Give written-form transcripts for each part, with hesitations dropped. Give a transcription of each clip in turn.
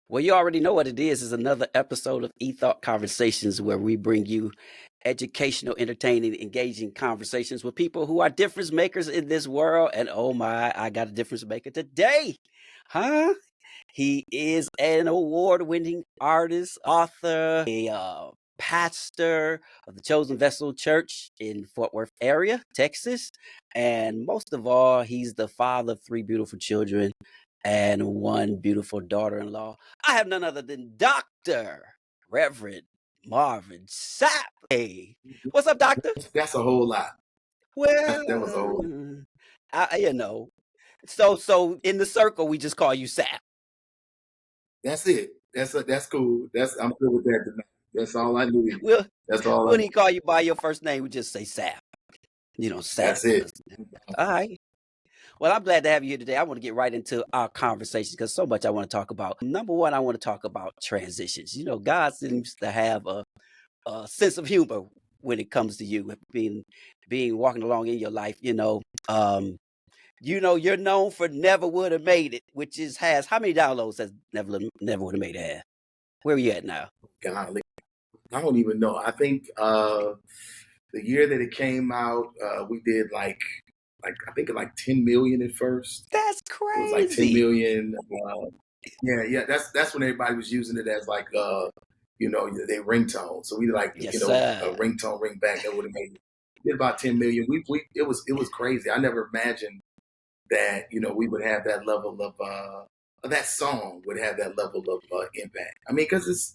Well, you already know what it is. It's another episode of eThought Conversations where we bring you educational, entertaining, engaging conversations with people who are difference makers in this world. And oh my, I got a difference maker today. Huh? He is an award-winning artist, author, a pastor of the Chosen Vessel Church in Fort Worth area, Texas. And most of all, he's the father of three beautiful children and one beautiful daughter-in-law. I have none other than Dr. Reverend Marvin Sapp. Hey, what's up, Doctor? That's a whole lot. That was a whole. Well, you know, so in the circle, we just call you Sapp. That's it. That's cool. I'm good with that tonight. That's all I need. We'll, That's all I when need. he call you by your first name, we just say Sapp. Sapp. That's it. All right. Well, I'm glad to have you here today. I want to get right into our conversation because so much I want to talk about. Number one, I want to talk about transitions. God seems to have a sense of humor when it comes to you being walking along in your life. You're known for Never Would Have Made It, which has how many downloads has Never Would Have Made It have? Where are you at now? Golly, I don't even know. I think the year that it came out, we did like I think like 10 million at first. That's It was like 10 crazy. million. Yeah. That's when everybody was using it as like their ringtone. So we like Yes, a sir. ringtone ring back that would have made it. We did about 10 million. It was crazy. I never imagined that we would have that level of that song would have that level of impact. I mean, because it's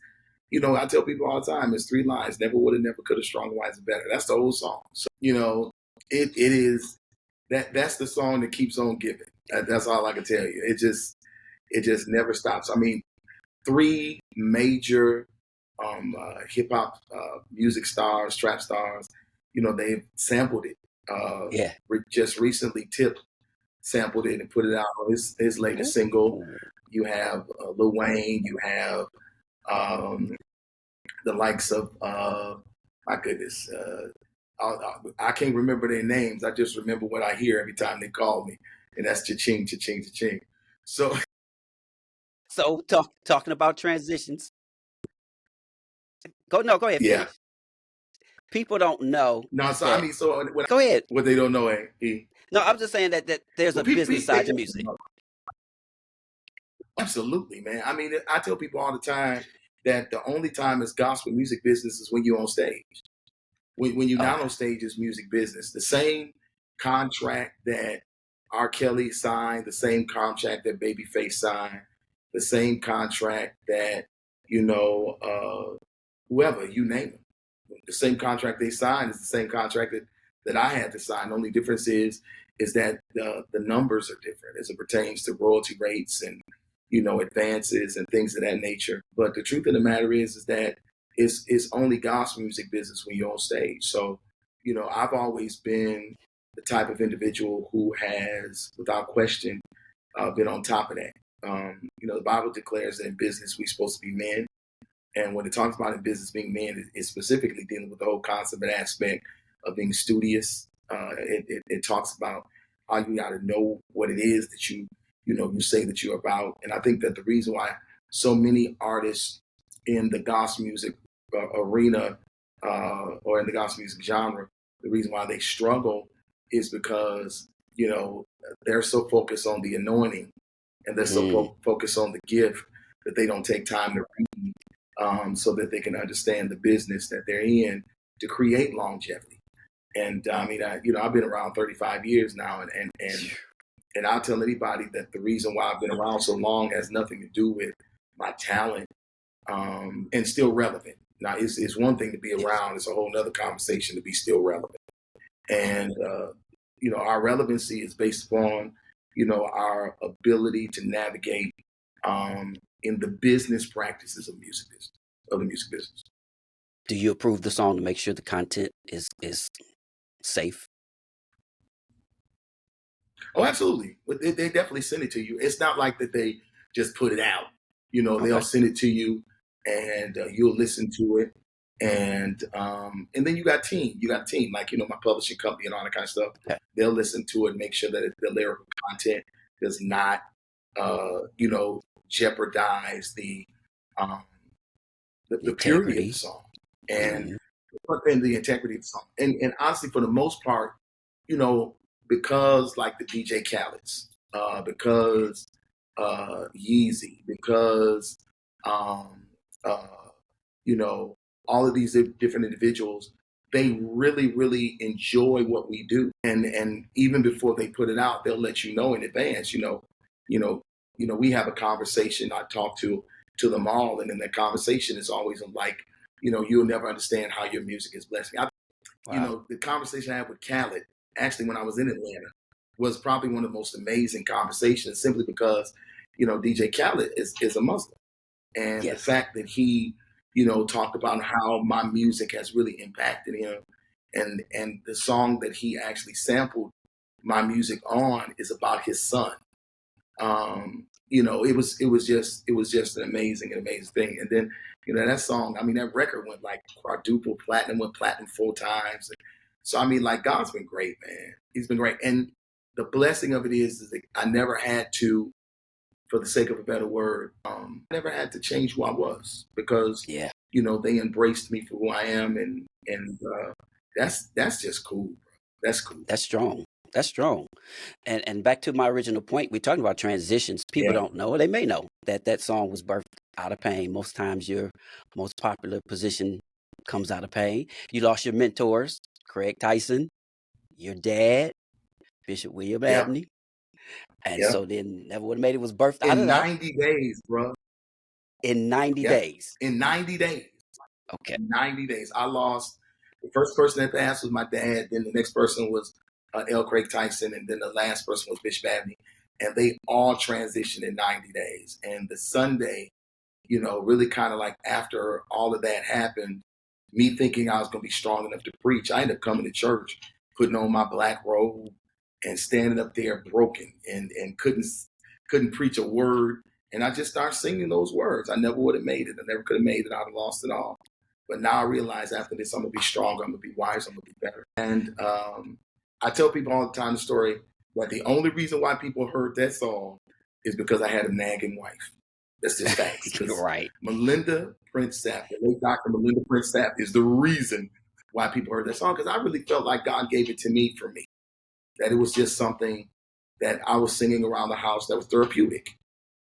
I tell people all the time, it's three lines: never would have, never could have, stronger, wiser, better. That's the whole song. So it is that's the song that keeps on giving. That's all I can tell you. It just never stops. I mean, three major hip hop music stars, trap stars. They've sampled it. Yeah. Just recently, Tip sampled it and put it out on his latest single. You have Lil Wayne. You have the likes of my goodness. I can't remember their names. I just remember what I hear every time they call me, and that's cha-ching, cha-ching, cha-ching. So Talking about transitions. Go ahead, yeah. finish. People don't know No, so I that. mean, so Go ahead. what they don't know, No, I'm just saying that there's well, a business side to music. Absolutely, man. I mean, I tell people all the time that the only time it's gospel music business is when you're on stage. When you're not Okay. on stage, it's music business. The same contract that R. Kelly signed, the same contract that Babyface signed, the same contract that whoever you name them, the same contract they signed is the same contract that I had to sign. The only difference is that the numbers are different as it pertains to royalty rates and advances and things of that nature. But the truth of the matter is that it's only gospel music business when you're on stage. So, I've always been the type of individual who has, without question, been on top of that. The Bible declares that in business we're supposed to be men. And when it talks about in business being men, it's specifically dealing with the whole concept and aspect of being studious. It talks about how you got to know what it is that you say that you're about. And I think that the reason why so many artists in the gospel music arena or in the gospel music genre, the reason why they struggle is because they're so focused on the anointing and they're so focused on the gift that they don't take time to read so that they can understand the business that they're in to create longevity. And I mean, I've been around 35 years now, and I'll tell anybody that the reason why I've been around so long has nothing to do with my talent and still relevant. Now, it's one thing to be around; it's a whole other conversation to be still relevant. And our relevancy is based upon our ability to navigate in the business practices of the music business. Do you approve the song to make sure the content is safe? Oh, absolutely. But they definitely send it to you. It's not like that they just put it out. They'll send it to you, and you'll listen to it, and then you got a team. You got a team like my publishing company and all that kind of stuff. Okay. They'll listen to it, make sure that the lyrical content does not jeopardize um, the purity of the Integrity. song and Mhm. and the integrity of the song. And honestly, for the most part, you know, because like the DJ Khaled's, because Yeezy, because um, uh, you know, all of these different individuals, they really, really enjoy what we do. And even before they put it out, they'll let you know in advance, you know, we have a conversation. I talk to them all, and in that conversation is always like, you'll never understand how your music is blessed me. Wow. The conversation I had with Khaled, actually when I was in Atlanta, was probably one of the most amazing conversations, simply because, DJ Khaled is a Muslim. And the Yes. fact that he, talked about how my music has really impacted him, and the song that he actually sampled my music on is about his son. It was just an amazing thing. And then, that song, I mean, that record went like quadruple platinum, went platinum 4 times. So I mean, like, God's been great, man. He's been great. And the blessing of it is that I never had to, for the sake of a better word, I never had to change who I was, because, Yeah. they embraced me for who I am. And that's just cool, bro. That's cool. That's strong. That's strong. And back to my original point, we're talking about transitions. People Yeah. don't know, or they may know, that song was birthed out of pain. Most times your most popular position comes out of pain. You lost your mentors, Craig Tyson, your dad, Bishop William Yep. Abney. And Yep. so then Never Would Have Made It was birthed out In of that 90 days, bro. in 90 Yep. days. In 90 days. Okay. 90 days. I lost, the first person that passed was my dad. Then the next person was L. Craig Tyson. And then the last person was Bishop Abney. And they all transitioned in 90 days. And the Sunday, really kind of like after all of that happened, me thinking I was going to be strong enough to preach, I ended up coming to church, putting on my black robe and standing up there broken and couldn't preach a word. And I just started singing those words. I never would have made it. I never could have made it. I'd have lost it all. But now I realize after this, I'm going to be stronger. I'm going to be wiser. I'm going to be better. And I tell people all the time the story that the only reason why people heard that song is because I had a nagging wife. That's just facts. Because Right. Melinda Prince Sapp, the late Dr. Melinda Prince Sapp, is the reason why people heard that song. Because I really felt like God gave it to me for me. That it was just something that I was singing around the house that was therapeutic,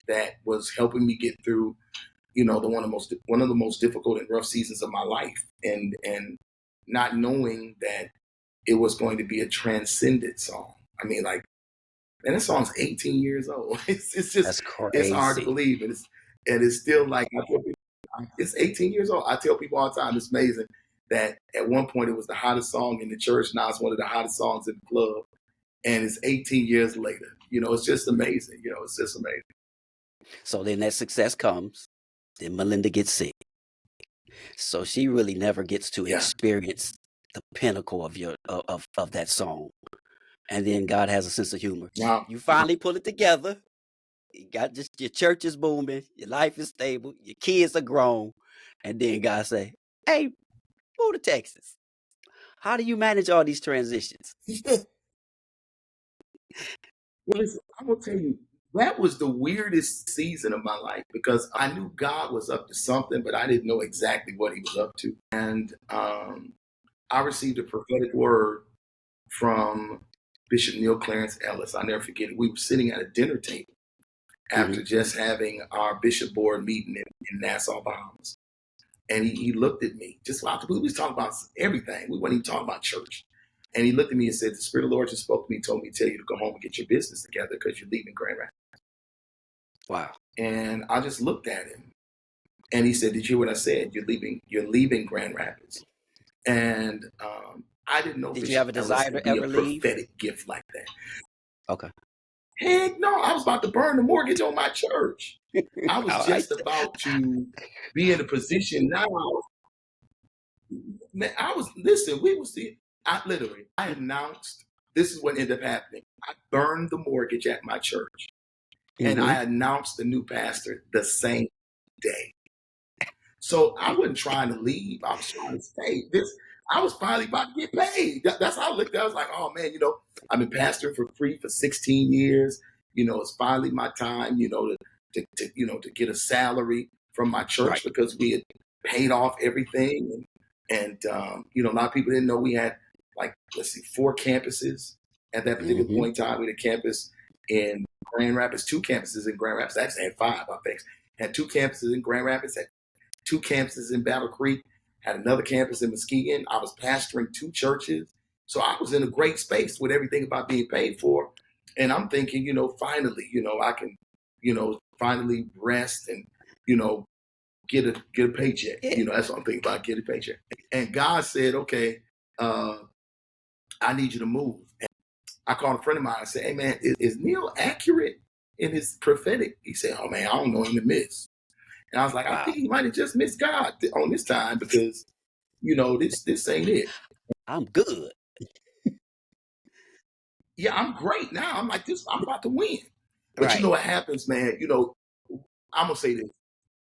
that was helping me get through, one of the most difficult and rough seasons of my life, and not knowing that it was going to be a transcendent song. I mean, like, and that song's 18 years old. It's just, That's it's hard to crazy. believe, and it's still like, I tell people, it's 18 years old. I tell people all the time, it's amazing that at one point it was the hottest song in the church. Now it's one of the hottest songs in the club, and it's 18 years later. It's just amazing. It's just amazing. So then that success comes. Then Melinda gets sick. So she really never gets to Yeah. experience the pinnacle of of that song. And then God has a sense of humor. Wow. You finally pull it together. You got just your church is booming, your life is stable, your kids are grown, and then God say, "Hey, move to Texas." How do you manage all these transitions? Well, listen, I'm gonna tell you, that was the weirdest season of my life, because I knew God was up to something, but I didn't know exactly what He was up to. And I received a prophetic word from Bishop Neil Clarence Ellis. I'll never forget it. We were sitting at a dinner table after just having our bishop board meeting in Nassau, Bahamas. And he looked at me, just after we was talking about everything. We weren't even talking about church. And he looked at me and said, "The Spirit of the Lord just spoke to me, told me to tell you to go home and get your business together, because you're leaving Grand Rapids." Wow. And I just looked at him, and he said, "Did you hear what I said? You're leaving Grand Rapids." And I didn't know Did you have a Bishop Ellis desire could to be a ever leave? prophetic gift like that. Okay. Heck no, I was about to burn the mortgage on my church. I was All right. just about to be in a position now. Man, we was see. I announced, this is what ended up happening. I burned the mortgage at my church, and Mhm. I announced the new pastor the same day. So I wasn't trying to leave. I was trying to stay. I was finally about to get paid. That's how I looked at it. I was like, oh man, I've been pastoring for free for 16 years. It's finally my time, to get a salary from my church Right. because we had paid off everything. And a lot of people didn't know we had, like, let's see, 4 campuses at that particular Mm-hmm. point in time. We had a campus in Grand Rapids, 2 campuses in Grand Rapids. Actually had 5, I think. Had 2 campuses in Grand Rapids, had 2 campuses in Battle Creek, had another campus in Muskegon. I was pastoring 2 churches. So I was in a great space with everything about being paid for. And I'm thinking, finally, I can, finally rest and, get a paycheck. Yeah. That's what I'm thinking about, get a paycheck. And God said, okay, I need you to move. And I called a friend of mine and said, hey man, is Neil accurate in his prophetic? He said, oh man, I don't know him to miss. And I was like, I Wow. think he might have just missed God on this time because, this ain't it. I'm good. Yeah, I'm great now. I'm like this. I'm about to win. But you Right. know what happens, man? I'm gonna say this.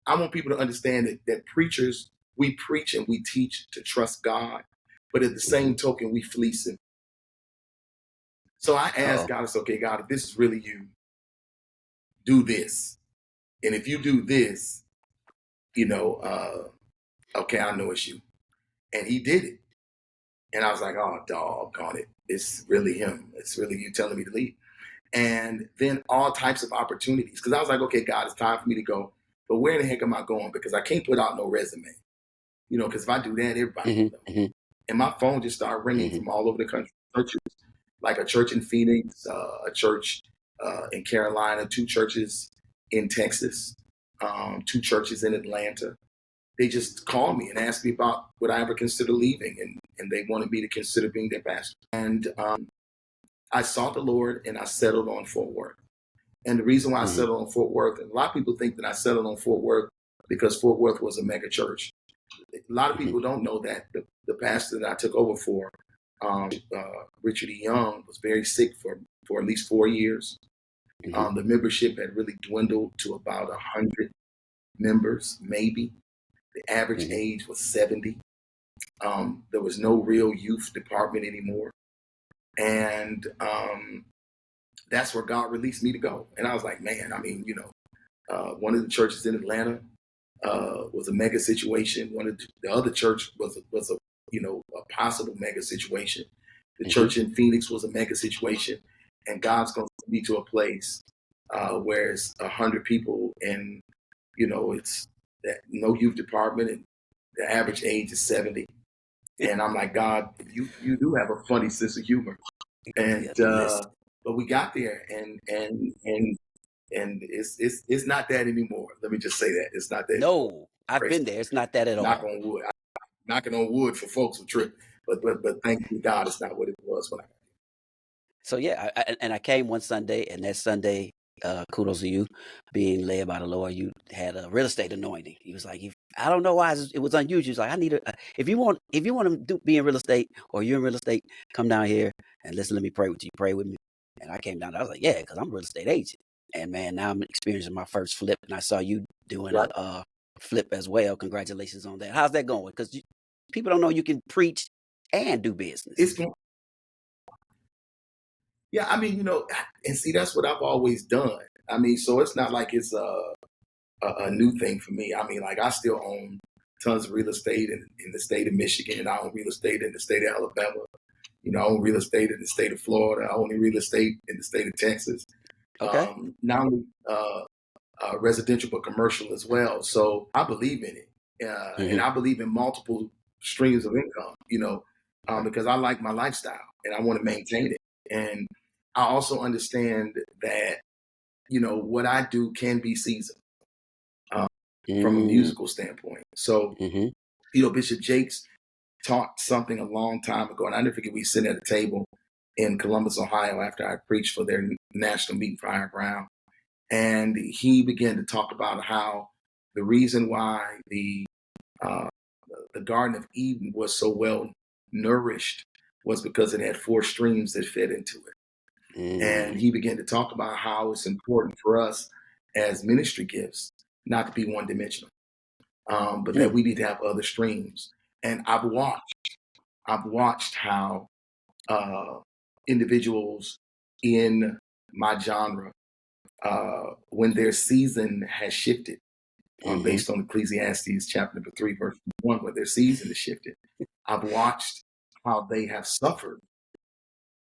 I want people to understand that preachers, we preach and we teach to trust God, but at the same token, we fleece Him. So I asked God, it's okay, God, if this is really you, do this. And if you do this, okay, I know it's you. And He did it. And I was like, oh, doggone it. It's really Him. It's really you telling me to leave. And then all types of opportunities. Because I was like, okay, God, it's time for me to go. But where in the heck am I going? Because I can't put out no resume. Because if I do that, everybody will know. Mm-hmm. And my phone just started ringing from all over the country. Churches, like a church in Phoenix, a church in Carolina, 2 churches in Texas, 2 churches in Atlanta. They just called me and asked me about would I ever consider leaving, and they wanted me to consider being their pastor. And I sought the Lord and I settled on Fort Worth. And the reason why I settled on Fort Worth, and a lot of people think that I settled on Fort Worth because Fort Worth was a mega church. A lot of people don't know that the pastor that I took over for, Richard E. Young, was very sick for at least 4 years. The membership had really dwindled to about 100 members, maybe. The average age was 70. There was no real youth department anymore. And that's where God released me to go. And I was like, man, one of the churches in Atlanta was a mega situation. One of the other church was a possible mega situation. The church in Phoenix was a mega situation. And God's going to take me to a place where it's 100 people and, it's no youth department and the average age is 70. And I'm like, God, you do have a funny sense of humor. And but we got there, and it's not that anymore. Let me just say that it's not that. No, I've been there. It's not that at Knock all. on wood. Knocking on wood for folks who trip, but thank you God, it's not what it was when I got there. So yeah, I came one Sunday, and that Sunday, kudos to you, being led by the Lord. You had a real estate anointing. He was like, I don't know why it was unusual. He was like, I need if you want to be in real estate or you're in real estate, come down here and listen. Let me pray with you. Pray with me. And I came down. I was like, yeah, because I'm a real estate agent. And man, now I'm experiencing my first flip, and I saw you doing a flip as well. Congratulations on that. How's that going? Because people don't know you can preach and do business. Yeah, and see, that's what I've always done. So it's not like it's a new thing for me. I still own tons of real estate in the state of Michigan, and I own real estate in the state of Alabama. I own real estate in the state of Florida. I own real estate in the state of Texas. Okay. Not only residential, but commercial as well. So I believe in it. And I believe in multiple streams of income, because I like my lifestyle and I want to maintain it. And I also understand that, what I do can be seasoned from a musical standpoint. So, Bishop Jakes taught something a long time ago, and I never forget we sitting at a table in Columbus, Ohio, after I preached for their national meeting for higher ground. And he began to talk about how the reason why the Garden of Eden was so well nourished was because it had 4 streams that fed into it. And he began to talk about how it's important for us as ministry gifts not to be one-dimensional, but that we need to have other streams. And I've watched how individuals in my genre when their season has shifted, Mm-hmm. based on Ecclesiastes chapter number 3, verse 1, when their season has shifted. I've watched how they have suffered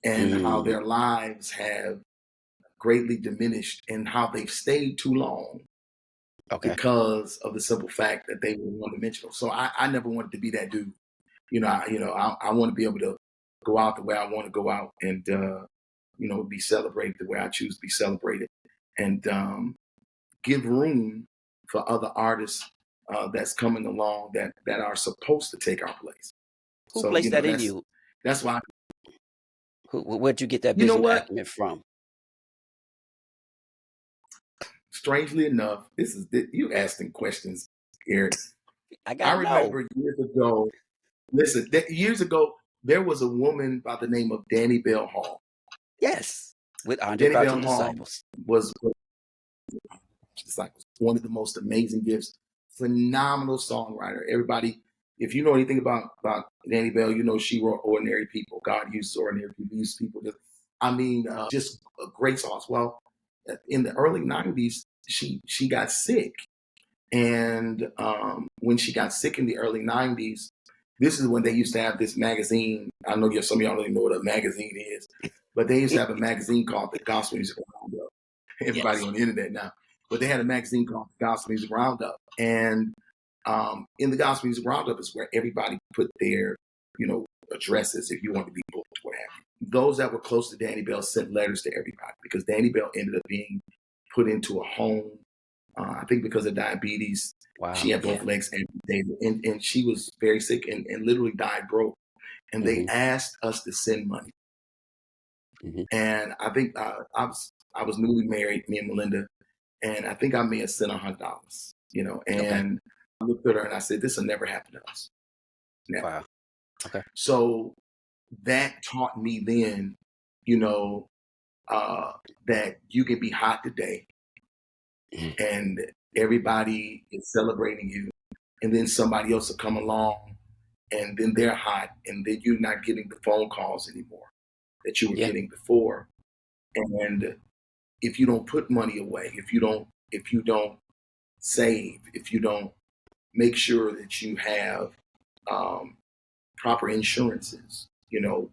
and how Mm. their lives have greatly diminished and how they've stayed too long Okay. because of the simple fact that they were one-dimensional. So I never wanted to be that dude. I want to be able to go out the way I want to go out and, be celebrated the way I choose to be celebrated, and give room for other artists that's coming along that are supposed to take our place. Who So, placed that in that's you? why, Where'd you get that you know visual what? acumen from? Strangely enough, you asking questions, Eric. I I gotta know. remember years ago. Listen, years ago, there was a woman by the name of Danny Bell Hall. Yes, with Andre Danny Crouch Bell and Hall Disciples. was Disciples. One of the most amazing gifts. Phenomenal songwriter. Everybody, if you know anything about Danny Bell, you know she wrote Ordinary People. God uses ordinary people. Uses people. Just a great sauce. Well, in the early '90s, she got sick, and when she got sick in the early '90s, this is when they used to have this magazine. I know some of y'all don't even know what a magazine is, but they used to have a magazine called the Gospel Music Roundup. Everybody Yes. on the internet now, but they had a magazine called the Gospel Music Roundup, and in the Gospel Music Roundup is where everybody put their, addresses if you want to be booked, what have you. Those that were close to Danny Bell sent letters to everybody because Danny Bell ended up being put into a home. I think because of diabetes, she Wow. had both Yeah. legs amputated, and she was very sick and literally died broke. And they Mm-hmm. asked us to send money, Mm-hmm. and I think I was newly married, me and Melinda, and I think I may have sent $100, Okay. and I looked at her and I said, this will never happen to us. Never. Wow. Okay. So that taught me then, you know, that you can be hot today Mhm. and everybody is celebrating you. And then somebody else will come along and then they're hot and then you're not getting the phone calls anymore that you were Yeah. getting before. And if you don't put money away, if you don't save, if you don't make sure that you have um, proper insurances,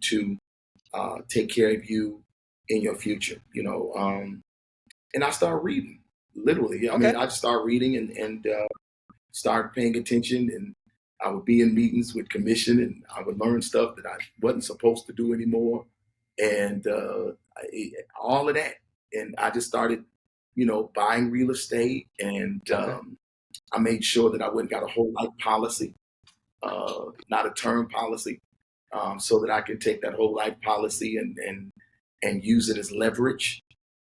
to take care of you in your future, and I started reading, literally. I mean, Okay. I just started reading and started paying attention, and I would be in meetings with commission, and I would learn stuff that I wasn't supposed to do anymore, and all of that. And I just started, buying real estate, and Okay. I made sure that I went and got a whole life policy, not a term policy, so that I can take that whole life policy and use it as leverage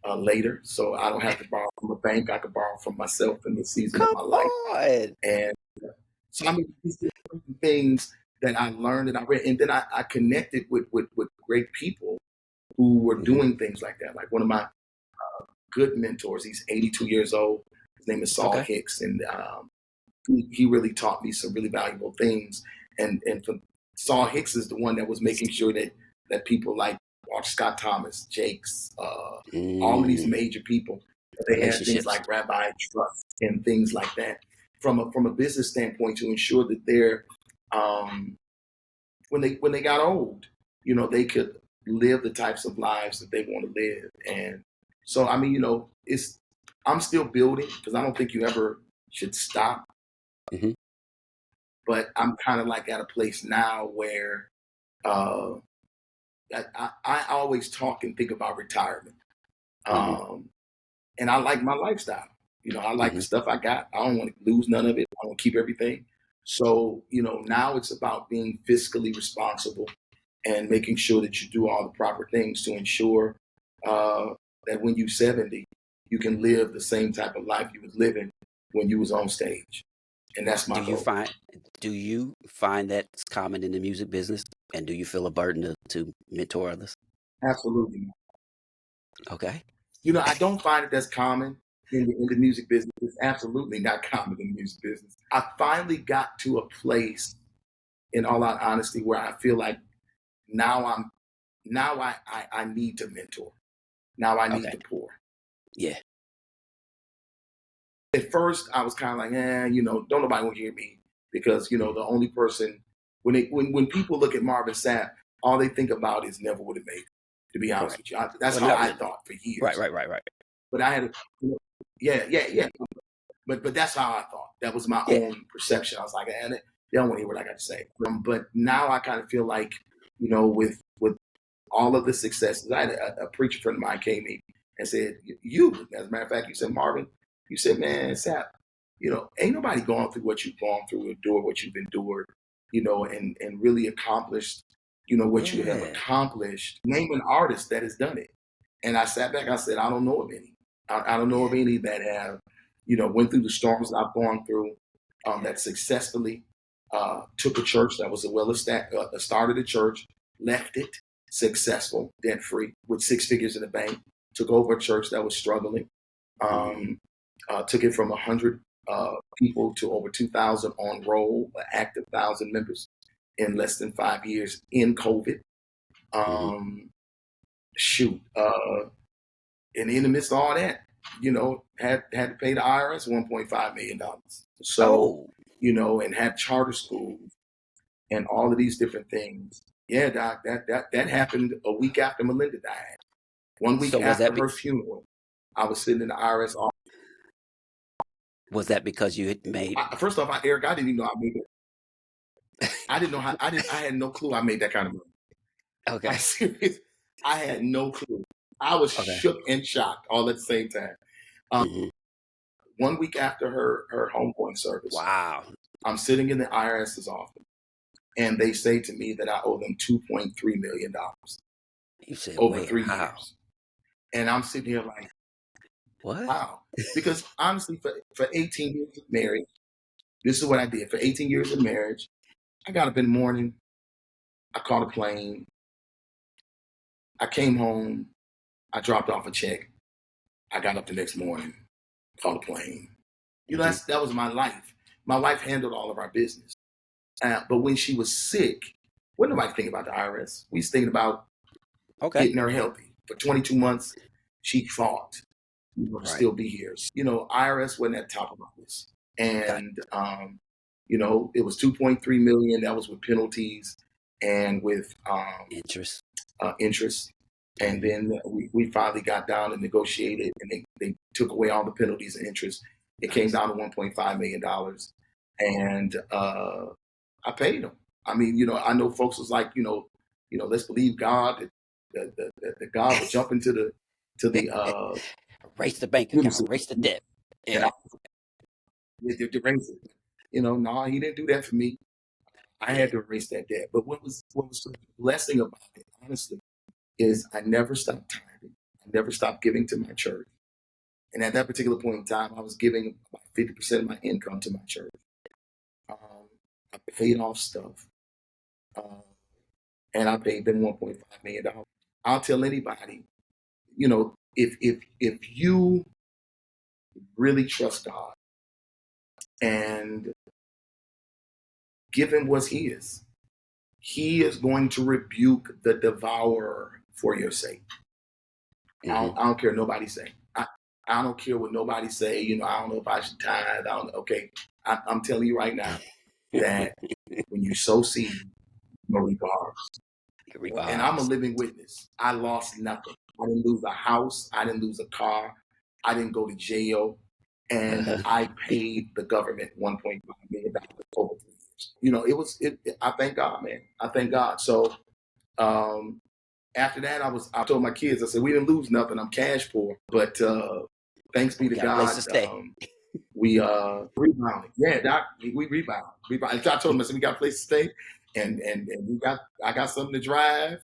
later. So I don't have to borrow from a bank. I can borrow from myself in the season of Come my life. on. And so I mean, these different things that I learned and I read, and then I connected with great people who were Mm-hmm. doing things like that. Like one of my good mentors, he's 82 years old. His name is Saul Okay. Hicks, and he really taught me some really valuable things. And for Saul Hicks is the one that was making sure that people like Walter Scott Thomas, Jakes, all of these Mm. major people, that they had things Relationships. like Rabbi Trust and things like that from a business standpoint to ensure that they're um, when they got old, they could live the types of lives that they want to live. And so I mean, it's I'm still building because I don't think you ever should stop, Mm-hmm. but I'm kind of like at a place now where uh, I always talk and think about retirement. Mm-hmm. Um, and I like my lifestyle. I like Mm-hmm. the stuff I got. I don't want to lose none of it. I want to keep everything. So, now it's about being fiscally responsible and making sure that you do all the proper things to ensure uh, that when you're 70, you can live the same type of life you was living when you was on stage. And that's Do my you goal. find do you find that's common in the music business? And do you feel a burden to mentor others? Absolutely. Okay. I don't find it as common in the music business. It's absolutely not common in the music business. I finally got to a place, in all out honesty, where I feel like now I need to mentor. Now I need Okay. to pour. Yeah. at first I was kind of like, don't nobody want to hear me because the only person when people look at Marvin Sapp, all they think about is never would have made it. To be honest with you, that's Well, how not I really. thought for years. Right. But I had, yeah. But that's how I thought. That was my own perception. I was like, they don't want to hear what I got to say. But now I kind of feel like, with all of the successes, I had a preacher friend of mine came to me and said, as a matter of fact, you said, Marvin, you said, man, Sapp, ain't nobody gone through what you've gone through, endured what you've endured, and really accomplished, what you have accomplished. Name an artist that has done it. And I sat back, I said, I don't know of any. I don't know of any that have, went through the storms I've gone through, that successfully took a church that was started a church, left it successful, debt free, with 6 figures in the bank, took over a church that was struggling, took it from 100 people to over 2,000 on roll, active 1,000 members in less than 5 years in COVID. And in the midst of all that, had to pay the IRS $1.5 million. So, and had charter schools and all of these different things. Yeah, Doc, that happened a week after Melinda died. 1 week after her funeral, I was sitting in the IRS office. Was that because you had made? First off, Eric, I didn't even know I made it. I didn't know how. I had no clue I made that kind of money. Okay. I'm serious. I had no clue. I was shook and shocked all at the same time. 1 week after her homegoing service. Wow. I'm sitting in the IRS's office, and they say to me that I owe them $2.3 million. You said over 3 years. And I'm sitting here like, what? Wow. Because honestly, for 18 years of marriage, this is what I did. For 18 years of marriage, I got up in the morning, I caught a plane, I came home, I dropped off a check, I got up the next morning, caught a plane. That was my life. My wife handled all of our business. But when she was sick, wasn't nobody thinking about the IRS. We was thinking about getting her healthy. For 22 months, she fought to still be here. IRS wasn't at the top of my list. And, it was 2.3 million. That was with penalties and with interest. And then we finally got down and negotiated, and they took away all the penalties and interest. It came down to $1.5 million. And I paid them. I mean, I know folks was like, let's believe God that God would jump into the raise the bank account, raise the debt. Yeah. To raise it. No, he didn't do that for me. I had to erase that debt. But what was the blessing about it, honestly, is I never stopped tithing. I never stopped giving to my church. And at that particular point in time, I was giving about 50% of my income to my church. I paid off stuff. And I paid them $1.5 million. I'll tell anybody, if you really trust God and give him what's his, he is going to rebuke the devourer for your sake. I don't care what nobody say. I don't care what nobody say. I don't know if I should tithe. Okay. I'm telling you right now that when you sow seed, you'll reap harvest. And I'm a living witness. I lost nothing. I didn't lose a house. I didn't lose a car. I didn't go to jail. And I paid the government $1.5 million over 3 years. I thank God, man. I thank God. So after that, I told my kids, I said, we didn't lose nothing. I'm cash poor. But thanks be to God. We rebounded. Yeah, Doc, we rebound. I told them, I said, we got a place to stay, and I got something to drive.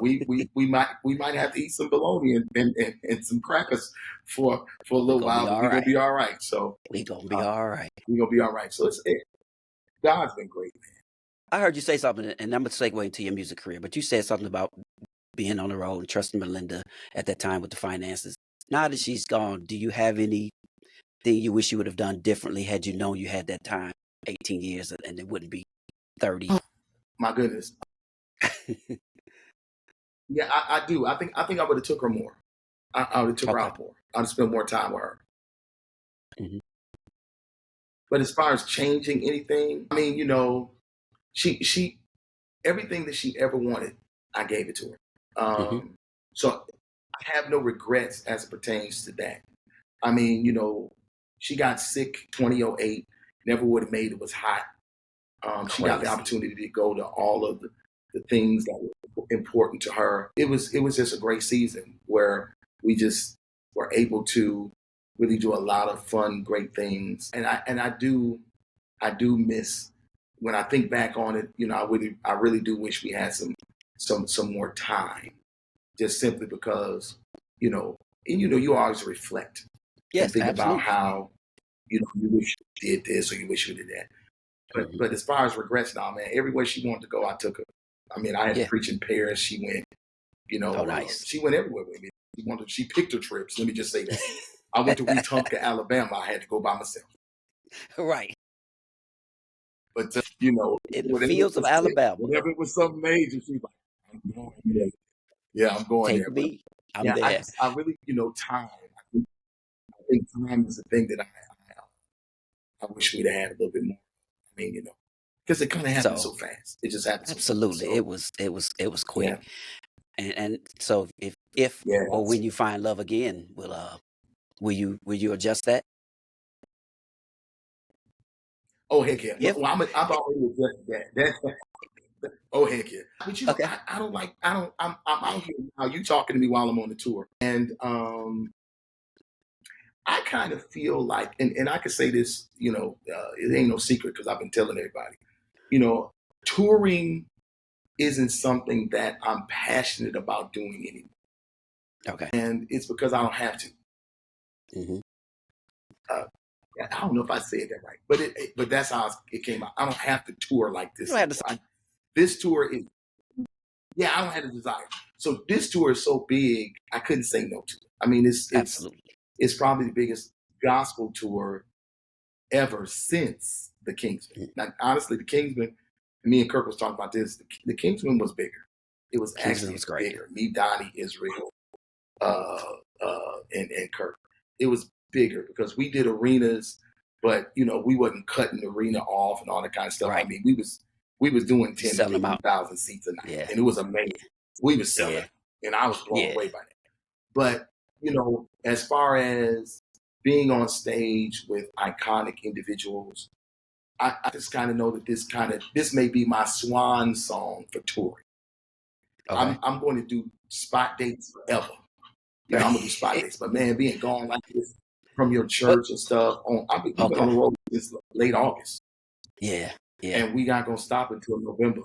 We might have to eat some bologna and some crackers for a little while, but we're gonna be all right. So we're gonna be all right. We're gonna be all right. So God's been great, man. I heard you say something, and I'm gonna segue into your music career, but you said something about being on the road and trusting Melinda at that time with the finances. Now that she's gone, do you have anything you wish you would have done differently had you known you had that time, 18 years, and it wouldn't be 30? My goodness. Yeah, I do. I think I would have took her more. I would have took her out more. I'd have spent more time with her. But as far as changing anything, I mean, she everything that she ever wanted, I gave it to her. Hmm. So I have no regrets as it pertains to that. I mean, she got sick 2008, never would have made it was hot. She got the Crazy. opportunity to go to all of the things that were important to her. It was just a great season where we just were able to really do a lot of fun, great things. And I do miss when I think back on it. I really do wish we had some more time, just simply because you know you always reflect and Yes, think about absolutely. how you wish you did this or you wish you did that. But Hmm. but as far as regrets now, man, everywhere she wanted to go, I took her. I mean, I had to Yeah. preach in Paris. She went, Oh, nice. she went everywhere with me. She picked her trips. Let me just say that. I went to Wetumpka, Alabama. I had to go by myself. Right. But In the whatever it fields of was, Alabama. whatever it was something major, she was like, I'm going there. Yeah, I'm going Take there. But me. I'm yeah, I there. just, I really, time. I think time is the thing that I wish we'd have had a little bit more. I mean, because it kind of happened so So fast. It just happened so fast. absolutely, So it was quick. yeah, And so if yeah. or when you find love again, will you adjust that? Oh heck yeah. If Well, I've already addressed that. Oh heck yeah. But okay. I don't like. I'm out here now. You talking to me while I'm on the tour, and I kind of feel like, and I can say this, it ain't no secret because I've been telling everybody, you know, touring isn't something that I'm passionate about doing anymore. Okay. And it's because I don't have to. Hmm. Uh, I don't know if I said that right, but that's how it came out. I don't have to tour like You this don't have to anymore. say This tour is, yeah, I don't have the desire. So this tour is so big, I couldn't say no to it. I mean, absolutely. it's probably the biggest gospel tour ever since the Kingsman. Mhm. Now, honestly, the Kingsman, me and Kirk was talking about this. The Kingsman was bigger. It was Kingsman actually was great. bigger. Me, Donnie, Israel, and Kirk. It was bigger because we did arenas, but we wasn't cutting the arena off and all that kind of stuff. I Right. mean, we was doing You 10 to selling them out. 15,000 seats a night, Yeah. and it was amazing. We was selling Yeah. out, and I was blown Yeah. away by that. But as far as being on stage with iconic individuals, I just kind of know that this may be my swan song for touring. Okay. I'm going to do spot dates forever. I'm gonna do spot dates. But man, being gone like this from your What? church and stuff, we've been on Okay. the road since late August, Yeah. Yeah. and we not gonna stop until November.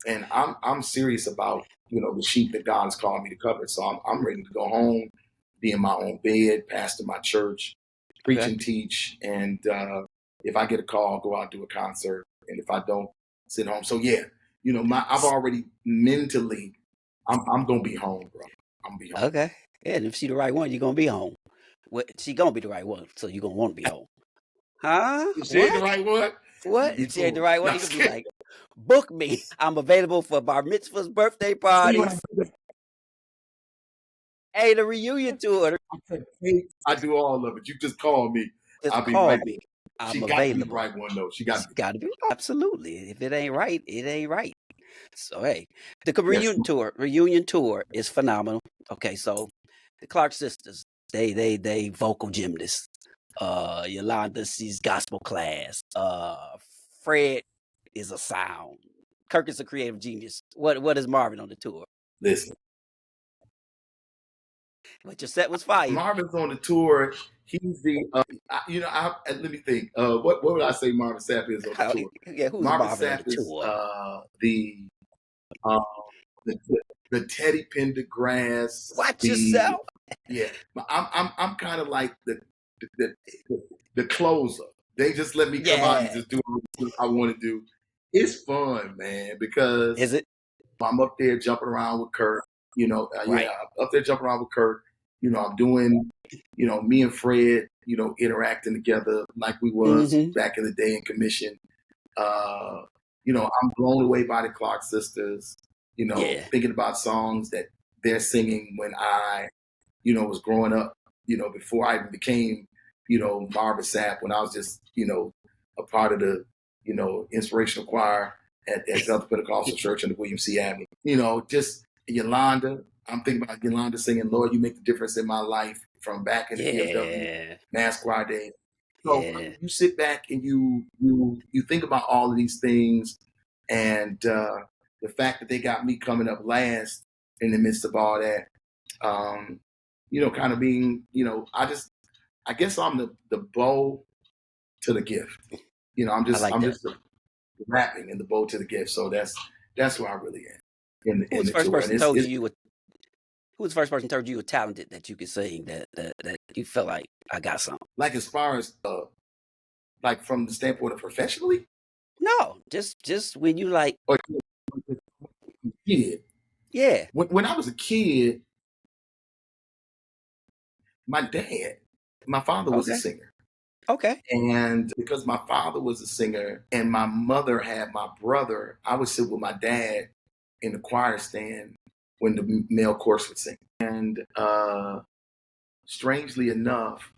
And I'm serious about the sheep that God has called me to cover. So I'm ready to go home, be in my own bed, pastor my church, preach Okay. and teach, and if I get a call, go out do a concert, and if I don't, sit home. So yeah, I've already mentally, I'm gonna be home, bro. I'm gonna be home. Okay. Yeah. And if she the right one, you're gonna be home. What? She gonna be the right one, so you're gonna want to be home. Huh? If she ain't the What? right one, What? you If she ain't the touring. right No, one, I'm you just gonna be kidding. like, book me. I'm available for bar mitzvahs, birthday See what I parties, do? hey, the reunion tour. I said, hey, I do all of it. You just call me. Just I'll be call right me. there. She I'm got to be the available. right one, though. She got It's to be. gotta be absolutely. If it ain't right, it ain't right. So hey, the Yes. reunion tour is phenomenal. Okay, so the Clark sisters, they vocal gymnasts. Yolanda, she's gospel class. Fred is a sound. Kirk is a creative genius. What is Marvin on the tour? Listen, But your set was fire. Marvin's on the tour. He's the, let me think. What would I say Marvin Sapp is on the tour? Yeah, who's Marvin Marvin on the Sapp is tour? uh, the, the Teddy Pendergrass, Watch yourself. yeah. I'm kind of like the, the closer. They just let me come out and Yeah. just do what I want to do. It's fun, man, because Is it? I'm up there jumping around with Kurt. Yeah, Right. up there jumping around with Kurt. I'm doing, me and Fred, interacting together like we was Mm-hmm. back in the day in commission. Uh, I'm blown away by the Clark sisters. Yeah. Thinking about songs that they're singing when I, was growing up. Before I even became, Marvin Sapp, when I was just, a part of the, inspirational choir at Bethel Pentecostal Church in the William C. Avenue. Just Yolanda. I'm thinking about Yolanda singing, Lord, you make the difference in my life, from back in the VFW Mass Choir days. So you sit back and you think about all of these things, and the fact that they got me coming up last in the midst of all that, kind of being, I guess I'm the bow to the gift. I'm just the wrapping and the bow to the gift. So that's where I really am. Who was the first person told you were? Who was the first person told you were talented, that you could sing, that you felt like I got something? Like, as far as like from the standpoint of professionally? No, just when you like. Or kid. Yeah. When I was a kid, my father was a singer. Okay. And because my father was a singer and my mother had my brother, I would sit with my dad in the choir stand when the male chorus would sing. And strangely enough,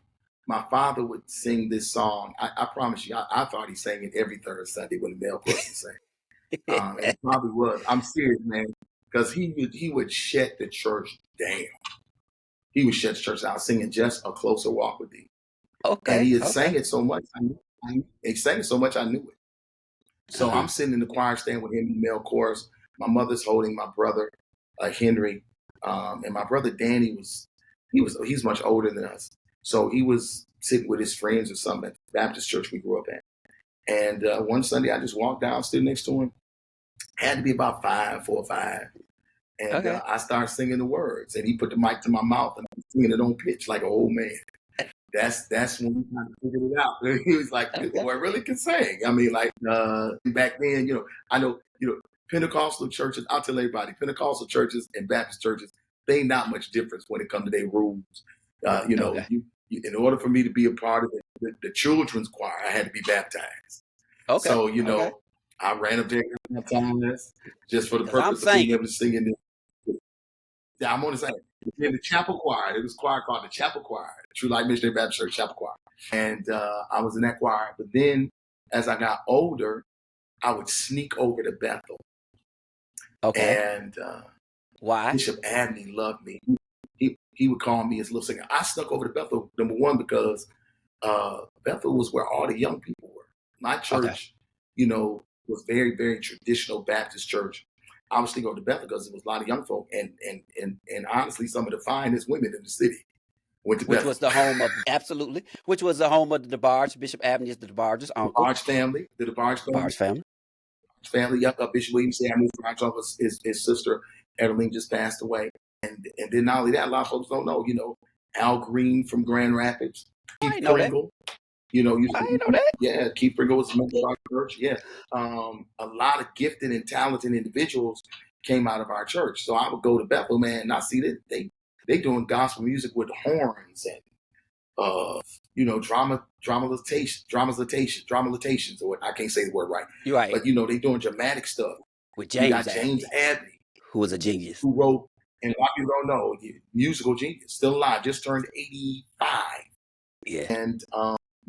my father would sing this song. I promise you, I thought he sang it every third Sunday when the male chorus would sing. And it probably was. I'm serious, man, because he would shut the church down. He would shut the church down singing Just a Closer Walk with Thee. Okay. And he had sang it so much, he sang it so much, I knew it. So I'm sitting in the choir stand with him in the male chorus. My mother's holding my brother, Henry, and my brother Danny he's much older than us. So he was sitting with his friends or something at the Baptist church we grew up at. And one Sunday I just walked down, stood next to him. Had to be about 4 or 5. And I started singing the words, and he put the mic to my mouth, and I was singing it on pitch like an old man. That's when we kind of figured it out. He was like, "This boy really can sing." I mean, like back then, I know, Pentecostal churches. I'll tell everybody, Pentecostal churches and Baptist churches, they ain't not much difference when it comes to their rules. You in order for me to be a part of the children's choir, I had to be baptized. Okay. So I ran up there baptized just for the purpose of being able to sing in this. Yeah, I'm on the same. In the chapel choir, there was a choir called the Chapel Choir, True Life Missionary Baptist Church Chapel Choir, and I was in that choir. But then, as I got older, I would sneak over to Bethel. Okay. And why? Bishop Abney loved me. He would call me his little singer. I snuck over to Bethel, number one, because Bethel was where all the young people were. My church, was very, very traditional Baptist church. I was sneaking over to Bethel because there was a lot of young folk, and honestly, some of the finest women in the city went to Bethel. Which was the home of Which was the home of the DeBarge. Bishop Abney is the DeBarge's uncle. DeBarge family. The DeBarge family. Yep, Bishop William Sapp, his sister Evelyn just passed away, and then not only that, a lot of folks don't know. Al Green from Grand Rapids. Keith Pringle. I didn't know that. Yeah, Keith Pringle was a member of our church. Yeah, a lot of gifted and talented individuals came out of our church. So I would go to Bethel, man, and I see that they doing gospel music with horns and dramatizations, or I can't say the word right. You're right. But they doing dramatic stuff. With James Abney, who was a genius, who wrote, and a lot of people don't know, musical genius, still alive, just turned 85. Yeah, and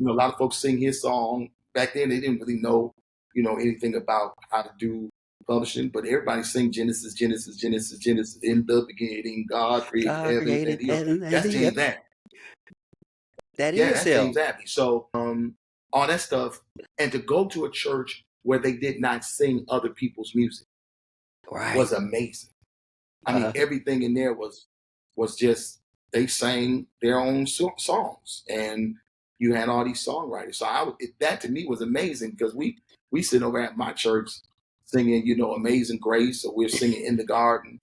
a lot of folks sing his song. Back then, they didn't really know, anything about how to do publishing, but everybody sing Genesis, Genesis, Genesis, Genesis. In the beginning, God created heaven. That's James Abney. That's James Abney. So all that stuff, and to go to a church where they did not sing other people's music was amazing. I mean, everything in there was just, they sang their own songs, and you had all these songwriters. So that to me was amazing, because we sit over at my church singing, Amazing Grace, or we're singing In the Garden,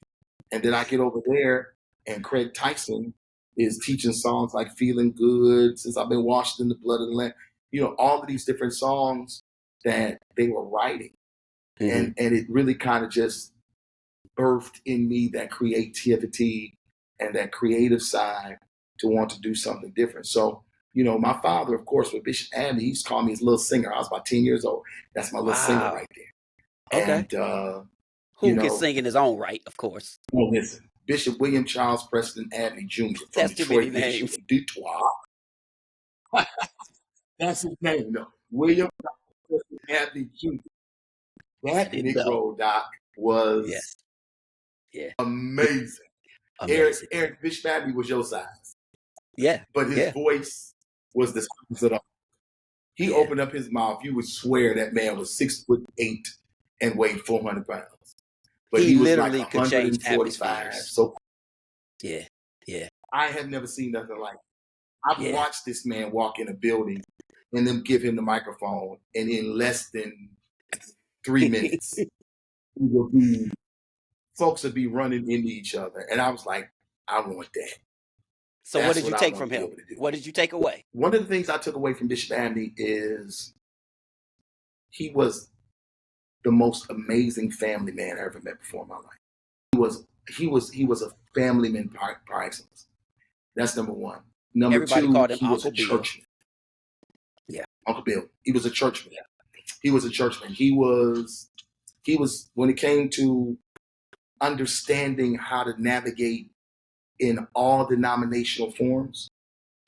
and then I get over there and Craig Tyson is teaching songs like Feeling Good, Since I've Been Washed in the Blood of the Lamb. All of these different songs that they were writing, and it really kind of just birthed in me that creativity and that creative side to want to do something different. So, my father, of course, with Bishop Abney, he used to call me his little singer. I was about 10 years old. That's my little singer right there. Okay. And, who can sing in his own right, of course. Well, listen, Bishop William Charles Preston Abney Jr. from That's Detroit, Michigan. Detroit. That's his name, no. William Happy Cupid. That I didn't know. Negro, Doc, was Yes. Yeah. amazing. Amazing. Eric Bishop Abbey was your size, Yeah. but his Yeah. voice was the size of the. He Yeah. opened up his mouth. You would swear that man was 6'8" and weighed 400 pounds. But He he was like literally could change 145. atmospheres. So Yeah. Yeah. I have never seen nothing like it. I've Yeah. watched this man walk in a building and then give him the microphone, and in less than 3 minutes, folks would be running into each other. And I was like, I want that. So what That's did you what I take want from to be him? able to do. What did you take away? One of the things I took away from Bishop Andy is he was the most amazing family man I ever met before in my life. He was a family man par excellence. That's number one. Number Everybody two, called him he was Uncle a Bill. churchman. Yeah. Uncle Bill. He was a churchman. He was a churchman. He was when it came to understanding how to navigate in all denominational forms.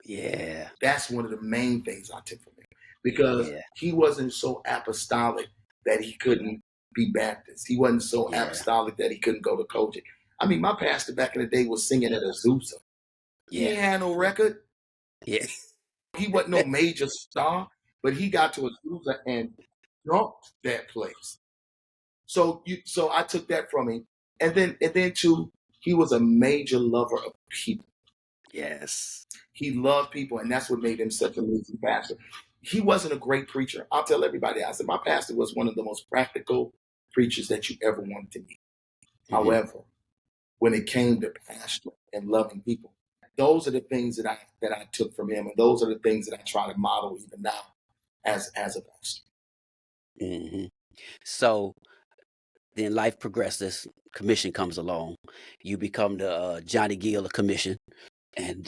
Yeah. That's one of the main things I took from him, because Yeah. he wasn't so apostolic that he couldn't be Baptist. He wasn't so Yeah. apostolic that he couldn't go to Kojic. I mean, my pastor back in the day was singing at Azusa. He Yeah. ain't had no record. Yeah. He wasn't no major star, but he got to Azusa and jumped that place. So I took that from him. And then too, he was a major lover of people. Yes. He loved people, and that's what made him such an amazing pastor. He wasn't a great preacher. I'll tell everybody, I said, my pastor was one of the most practical preachers that you ever wanted to meet. Mm-hmm. However, when it came to pastor and loving people, those are the things that I took from him, and those are the things that I try to model even now as a pastor. Mm-hmm. So then life progresses. Commission comes along. You become the Johnny Gill of commission, and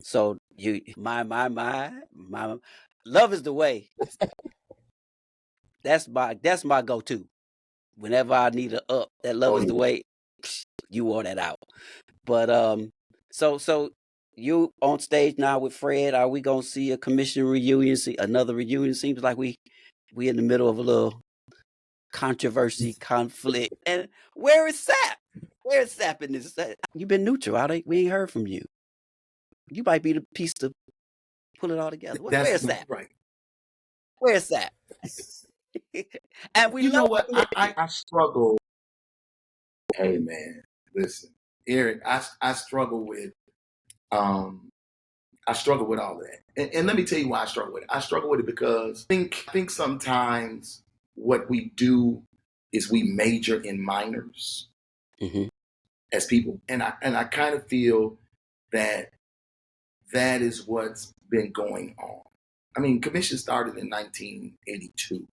so you my love is the way. That's my go-to. Whenever I need a up, that love is the way. You wore that out. But so you on stage now with Fred. Are we gonna see a commission reunion? See another reunion? Seems like we in the middle of a little controversy, conflict. And where is Sapp? Where is Sapp in this? You've been neutral. We ain't heard from you. You might be the piece to pull it all together. Where's Sapp? Right. Where's Sapp? And we know what? I struggle. Hey man, listen, Eric, I struggle with all of that. And let me tell you why I struggle with it. I struggle with it because I think sometimes what we do is we major in minors as people. And I kind of feel that is what's been going on. I mean, commission started in 1982.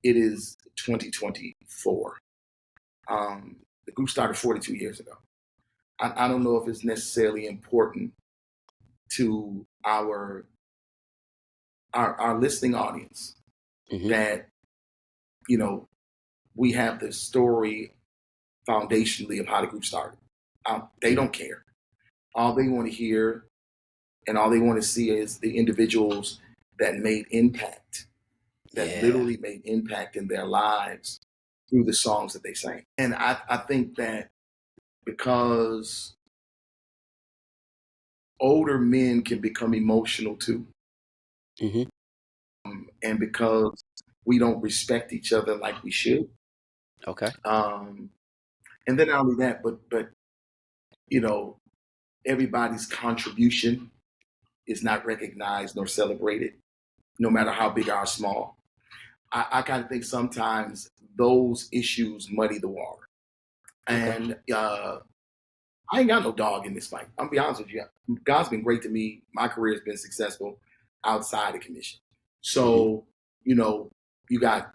It is 2024. The group started 42 years ago. I don't know if it's necessarily important to our listening audience that, you know, we have the story foundationally of how the group started. They don't care. All they want to hear and all they want to see is the individuals that made impact, that literally made impact in their lives through the songs that they sang. And I think that because older men can become emotional too, and because we don't respect each other like we should. Okay. And then not only that, but you know, everybody's contribution is not recognized nor celebrated, no matter how big or small. I kind of think sometimes those issues muddy the water. And I ain't got no dog in this fight. I'm gonna be honest with you. God's been great to me. My career has been successful outside of commission. So, you know, you got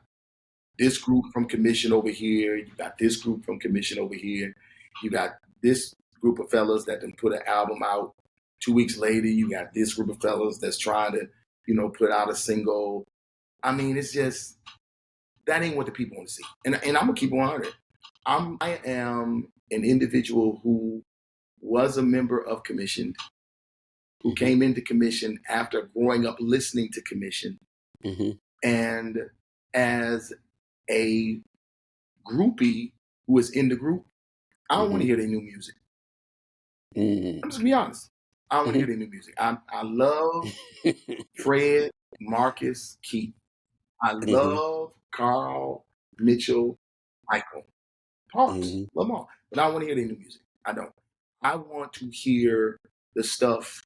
this group from commission over here. You got this group from commission over here. You got this group of fellas that then put an album out. 2 weeks later, you got this group of fellas that's trying to, you know, put out a single. I mean, it's just, that ain't what the people want to see. And I'm gonna keep on it. I am an individual who was a member of commission, who came into commission after growing up listening to commission. And as a groupie who is in the group, I don't want to hear their new music. I'm just gonna be honest. I don't want to hear their new music. I love Fred, Marcus, Keith. I love Carl, Mitchell, Michael, Parks. Love them all. But I don't want to hear their new music. I don't. I want to hear the stuff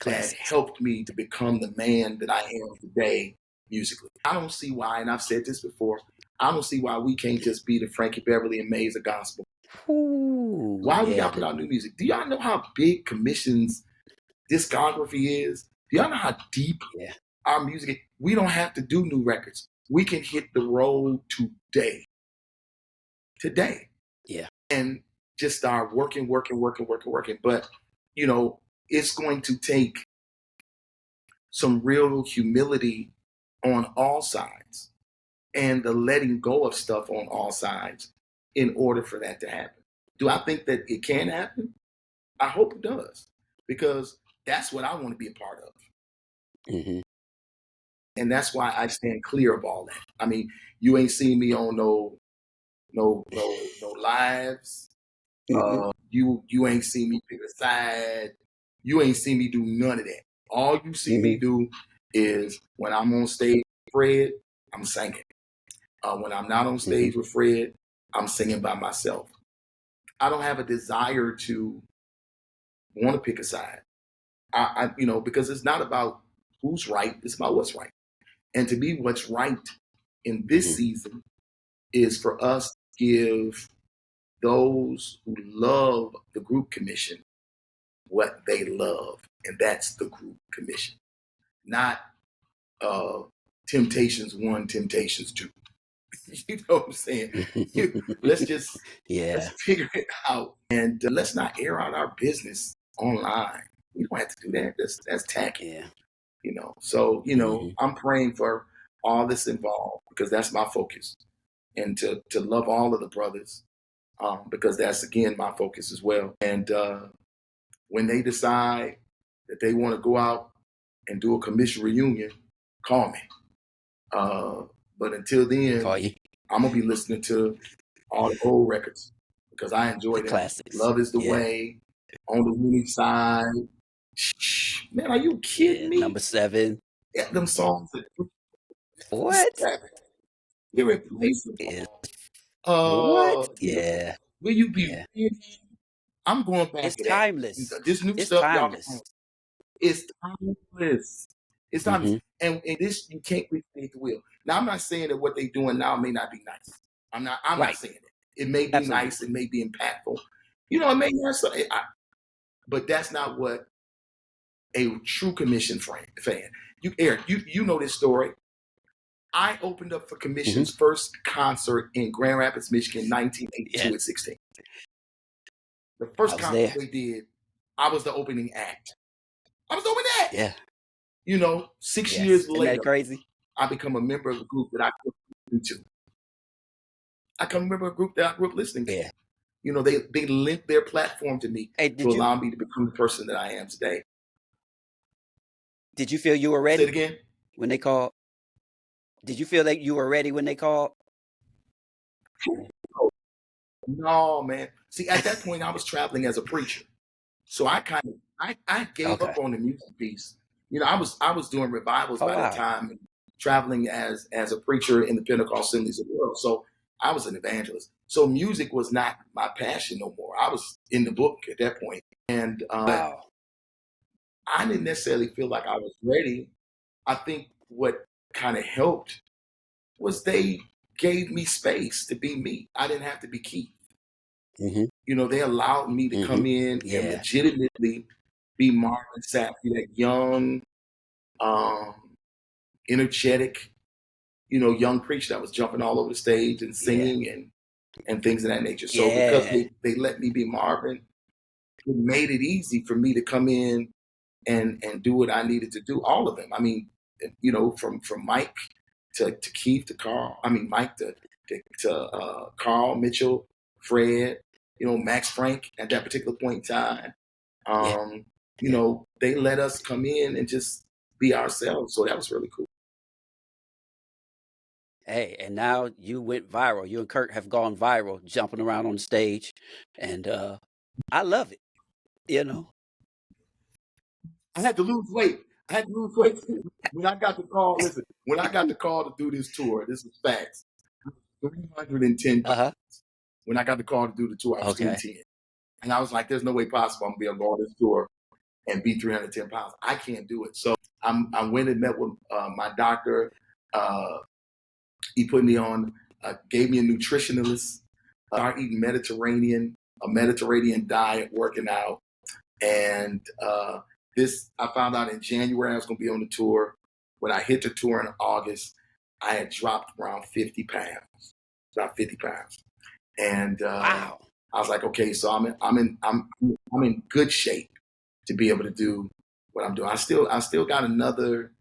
that helped me to become the man that I am today musically. I don't see why, and I've said this before, I don't see why we can't just be the Frankie Beverly and Mays of gospel. Why we gotta put out new music? Do y'all know how big Commission's discography is? Do y'all know how deep our music is? We don't have to do new records. We can hit the road today. Yeah. And just start working. But, you know, it's going to take some real humility on all sides and the letting go of stuff on all sides in order for that to happen. Do I think that it can happen? I hope it does, because that's what I want to be a part of. And that's why I stand clear of all that. I mean, you ain't seen me on no lives. You ain't seen me pick a side. You ain't seen me do none of that. All you see me do is when I'm on stage with Fred, I'm singing. When I'm not on stage with Fred, I'm singing by myself. I don't have a desire to want to pick a side. I because it's not about who's right, it's about what's right. And to be what's right in this season is for us to give those who love the group commission what they love, and that's the group commission, not Temptations 1, Temptations 2. You know what I'm saying? Let's figure it out, and let's not air out our business online. We don't have to do that. That's tacky. Yeah. So I'm praying for all that's involved, because that's my focus, and to love all of the brothers, because that's again my focus as well. And when they decide that they want to go out and do a commission reunion, call me. But until then, I'm gonna be listening to all the old records, because I enjoy them. Classics. Love is the way, On the Winning Side. Man, are you kidding me? Number 7. Yeah, them songs. What? They're replaceable. What? Yeah. Will you be? I'm going back. It's to timeless. that. This new It's stuff, timeless. y'all. It's timeless. It's timeless. And this, you can't recreate the wheel. Now, I'm not saying that what they're doing now may not be nice. I'm not saying it. It may be nice. It may be impactful. It may have something. But that's not what a true commission fan. Eric, you know this story. I opened up for Commission's first concert in Grand Rapids, Michigan, 1982 at 16. The first concert they did, I was the opening act. Yeah. 6 years later, isn't that crazy? I become a member of a group that I grew to. I become a member of a group that I grew up listening to. Yeah. They lent their platform to me to allow me to become the person that I am today. Did you feel you were ready? Say it again. When they called? Did you feel like you were ready when they called? No, man. See, at that point, I was traveling as a preacher, so I gave up on the music piece. I was doing revivals by that time, and traveling as a preacher in the Pentecostal assemblies of the world. So I was an evangelist. So music was not my passion no more. I was in the book at that point, and I didn't necessarily feel like I was ready. I think what kind of helped was they gave me space to be me. I didn't have to be Keith. They allowed me to come in and legitimately be Marvin Sapp, that young, energetic, young preacher that was jumping all over the stage and singing and things of that nature. So because they let me be Marvin, it made it easy for me to come in and do what I needed to do. All of them. I mean, from Mike to Keith to Carl. I mean, Mike to Carl, Mitchell, Fred, Max Frank at that particular point in time. They let us come in and just be ourselves. So that was really cool. Hey, and now you went viral. You and Kurt have gone viral, jumping around on the stage, and I love it. You know. I had to lose weight. I had to lose weight when I got the call. Listen, when I got the call to do this tour, this is facts. 310 Uh pounds. huh. When I got the call to do the tour, I was Okay. 310. And I was like, there's no way possible I'm gonna be able to go on this tour and be 310 pounds. I can't do it. So I went and met with my doctor. He put me on, gave me a nutritionist, started eating a Mediterranean diet, working out. And this, I found out in January I was going to be on the tour. When I hit the tour in August, I had dropped around 50 pounds, about 50 pounds. And Wow. I was like, okay, so I'm in good shape to be able to do what I'm doing. I still got another,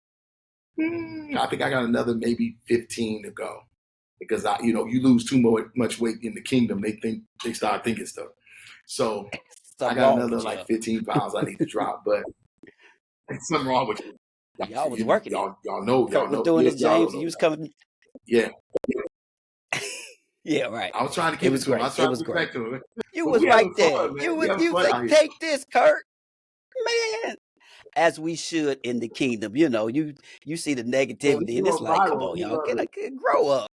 I think I got another maybe 15 to go, because you lose too much weight in the kingdom, they start thinking stuff. So I Something got wrong another with like you. 15 pounds I need to drop, but there's something wrong with you. Y'all was working it. Kurt Y'all was know, doing it, y'all don't James. know You was that. coming. Yeah, Yeah, right. I was trying to It give it was to him. I great. was It trying to was give it great. back to him. You But was we right having there. fun, man. You We was. having You was fun like, out here. take this, Kurt. Man, as we should in the kingdom. You know, you see the Man, negativity, we and it's going like, come viral. on, We y'all, love it. grow up.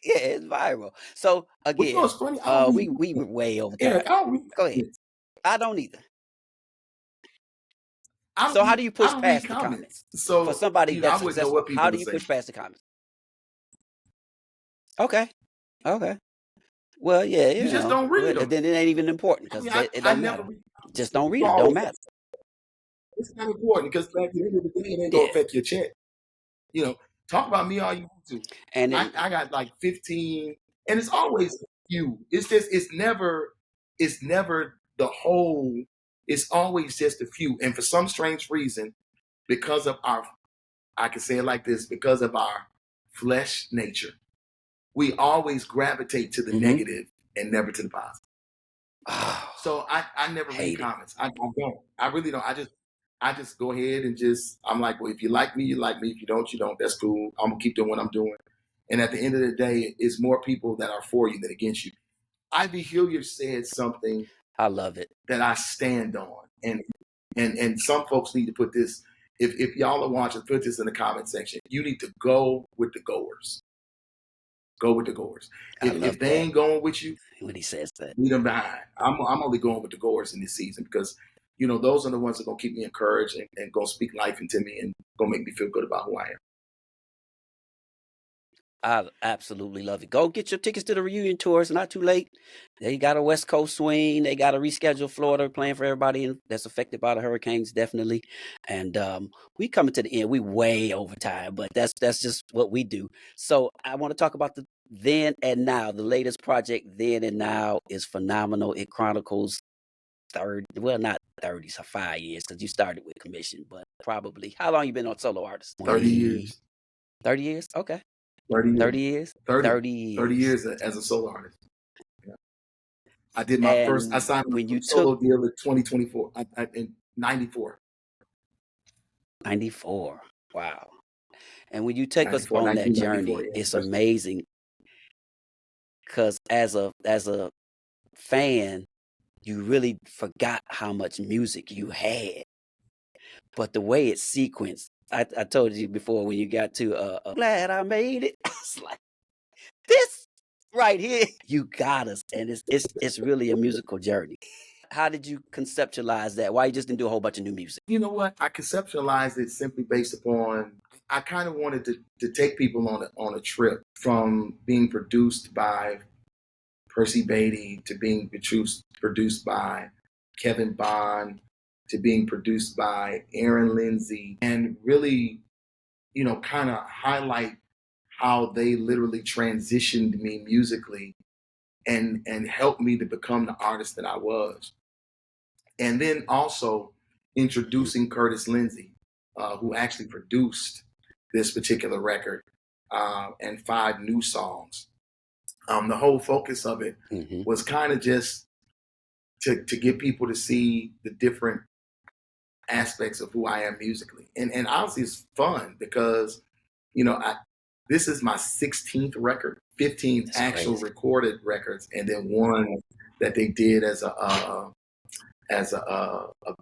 Yeah, it's viral. So Well, you know again, what's funny? I don't read we were comments. way over time. Eric, I don't read Go ahead. comments. I don't either. So how do you I push don't read past the comments comments. for So, somebody I that's wouldn't know successful? what How people do to you say. push past the comments? Okay, okay. Well, yeah, You just don't read them. then it ain't even important I because mean, it I don't never matter. read. Just don't read People them. Don't always matter. It's not important, because at the end of the day, it ain't gonna Yeah, affect your check. Talk about me all you want to. and then I got like 15, and it's always a few. It's never the whole. It's always just a few. And for some strange reason, because of I can say it like this, because of our flesh nature, we always gravitate to the mm-hmm. negative and never to the positive. Oh, So I never read hate it. comments. I don't. I really don't. I just go ahead and I'm like, well, if you like me, you like me. If you don't, you don't. That's cool. I'm gonna keep doing what I'm doing. And at the end of the day, it's more people that are for you than against you. Ivy Hilliard said something I love it. that I stand on, and some folks need to put this. If y'all are watching, put this in the comment section. You need to go with the goers. Go with the goers. I If love they that ain't going with you, when he says that. leave them behind. I'm only going with the goers in this season, because those are the ones that are gonna keep me encouraged, and gonna speak life into me, and gonna make me feel good about who I am. I absolutely love it. Go get your tickets to the reunion tour. It's not too late. They got a West Coast swing. They got a rescheduled Florida playing for everybody that's affected by the hurricanes, definitely. And we coming to the end. We way over time, but that's just what we do. So I want to talk about the then and now. The latest project, Then and Now, is phenomenal. It chronicles not 30, so 5 years, because you started with commission, but probably how long you been on solo artist? 30 20, years. 30 years? Okay. 30 years. 30 years? 30. 30 30 years. years as a solo artist. Yeah. I did my first. I And signed when a you took solo deal in 2024. In '94. 94, wow. And when you take us 94, on that 1994. journey, Yeah. it's amazing because as a fan, you really forgot how much music you had. But the way it's sequenced, I told you before when you got to glad I made it. It's like this right here. You got us, and it's really a musical journey. How did you conceptualize that? Why you just didn't do a whole bunch of new music? You know what? I conceptualized it simply based upon, I kind of wanted to take people on a trip from being produced by Percy Beatty to being produced by Kevin Bond to being produced by Aaron Lindsay, and really, kind of highlight how they literally transitioned me musically, and helped me to become the artist that I was. And then also Mhm, introducing Curtis Lindsay, who actually produced this particular record, and 5 new songs. The whole focus of it mhm. was kind of just to get people to see the different aspects of who I am musically. And honestly, it's fun because, I this is my 16th record, 15 That's actual crazy. recorded records, and then one that they did as a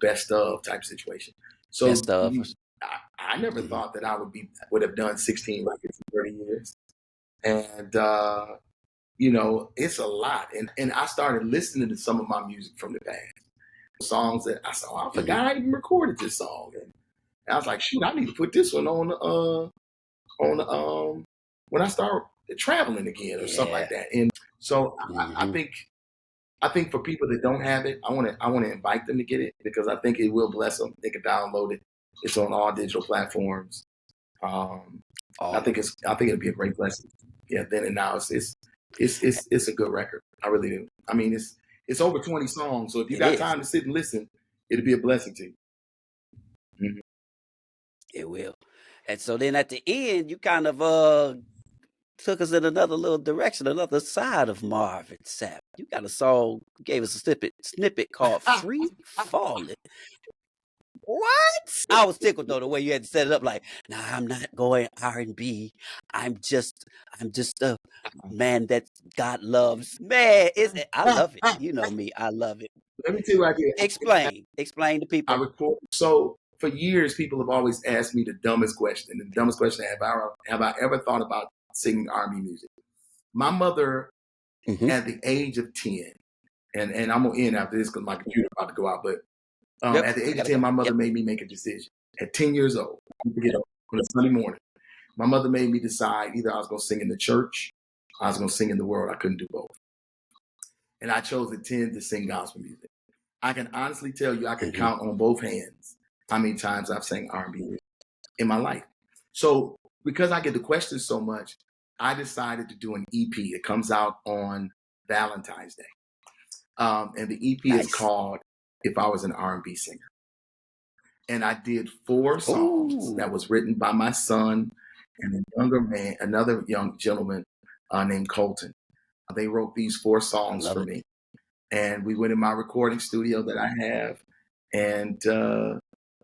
best of type situation. So Best of. I never thought that I would have done 16 records in 30 years, and you know, it's a lot. And I started listening to some of my music from the past, songs that I saw. I forgot I even recorded this song, and I was like, shoot, I need to put this one on when I start traveling again or something like that. And so I think for people that don't have it, I want to invite them to get it because I think it will bless them. They can download it. It's on all digital platforms. I think it'll be a great blessing. Yeah, then and now it's a good record. I really do. I mean, it's over 20 songs, so if you got time to sit and listen, it'll be a blessing to you. Mm-hmm. It will. And so then at the end, you kind of took us in another little direction, another side of Marvin Sapp. You got a song, gave us a snippet called Free Falling. What? I was tickled though the way you had to set it up. Like, nah, I'm not going R&B. I'm just a man that God loves. Man, I love it. You know me, I love it. Let me tell you what I did. Explain to I people. record. So for years, people have always asked me the dumbest question. And the dumbest question: have I ever thought about singing R&B music? My mother, at the age of 10, and I'm gonna end after this because my computer's about to go out. But at the age of 10, my mother made me make a decision. At 10 years old, on a Sunday morning, my mother made me decide either I was gonna sing in the church, or I was gonna sing in the world. I couldn't do both, and I chose at 10 to sing gospel music. I can honestly tell you, I can count on both hands how many times I've sang R&B in my life. So because I get the questions so much, I decided to do an EP. It comes out on Valentine's Day, and the EP is called "If I Was an R&B Singer." And I did 4 songs that was written by my son and another young gentleman named Colton. They wrote these 4 songs for me. And we went in my recording studio that I have, and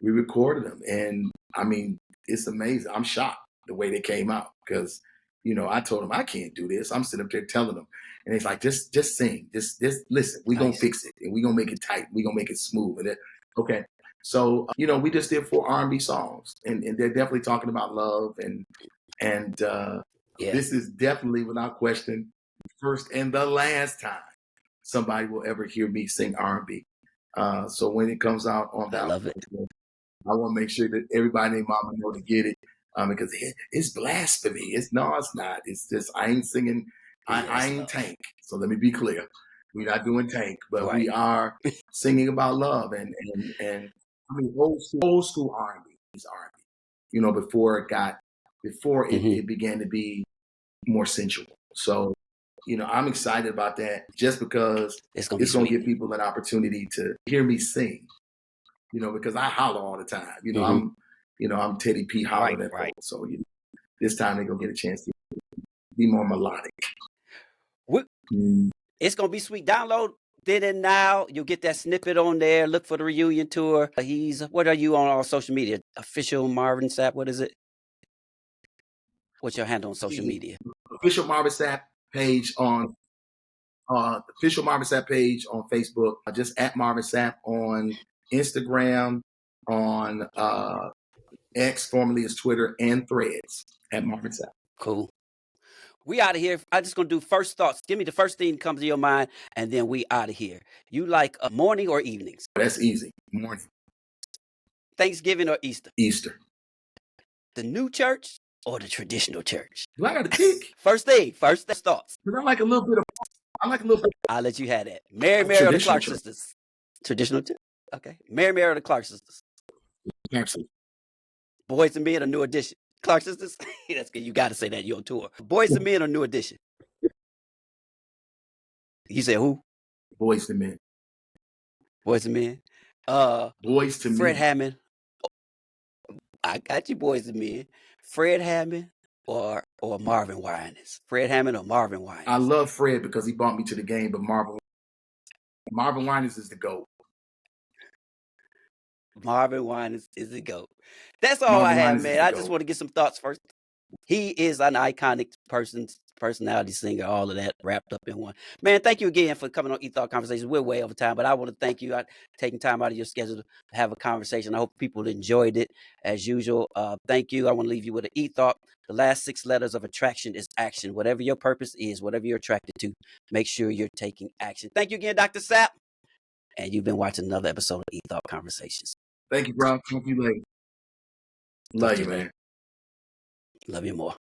we recorded them. And I mean, it's amazing. I'm shocked the way they came out because, you know, I told them I can't do this. I'm sitting up there telling them, and it's like, just sing, just listen. We're gonna fix it, and we're gonna make it tight. We're gonna make it smooth. And okay. So you know, we just did 4 R&B songs, and they're definitely talking about love, and this is definitely, without question, the first and the last time somebody will ever hear me sing R&B. So when it comes out on Valentine's Day, I want to make sure that everybody and mama know to get it because it's blasphemy. It's not. It's just I ain't singing. I ain't Tank. So let me be clear. We're not doing Tank, but we are singing about love and I mean old school R&B is R&B. You know, before it began to be more sensual. So you know, I'm excited about that just because it's going to give people an opportunity to hear me sing. You know, because I holler all the time. You know, I'm Teddy P hollering at folks. So you know, this time they're gonna get a chance to be more melodic. It's gonna be sweet. Download then and now. You'll get that snippet on there. Look for the reunion tour. What are you on all social media? Official Marvin Sapp. What is it? What's your handle on social media? Official Marvin Sapp page on official Marvin Sapp page on Facebook. Just at Marvin Sapp on Instagram, on X, formerly as Twitter, and Threads at Marvin Sapp. Cool. We out of here. I'm just gonna do first thoughts. Give me the first thing that comes to your mind, and then we out of here. You like morning or evenings? That's easy. Morning. Thanksgiving or Easter? Easter. The new church or the traditional church? Do I got to pick? First thoughts. Because I like a little bit. I'll let you have that. Mary or the Clark sisters? Traditional church. Okay. Mary or the Clark sisters? Absolutely. Boys and Men or New Edition? Clark sisters? That's good. You got to say that. You're on tour. Boys and Men or New Edition? You said who? Boys and Men. Boys and Men. Boys to Men. Fred Hammond. I got you, Boys and Men. Fred Hammond or Marvin Winans? Fred Hammond or Marvin Winans? I love Fred because he brought me to the game, but Marvin Winans is the GOAT. Marvin Winans is the GOAT. That's all I have, man. I just want to get some thoughts first. He is an iconic personality, singer, all of that wrapped up in one. Man, thank you again for coming on eThought Conversations. We're way over time, but I want to thank you for taking time out of your schedule to have a conversation. I hope people enjoyed it as usual. Thank you. I want to leave you with an eThought. The last 6 letters of attraction is action. Whatever your purpose is, whatever you're attracted to, make sure you're taking action. Thank you again, Dr. Sapp. And you've been watching another episode of eThought Conversations. Thank you, bro. Talk to you later. Love you, man. Love you more.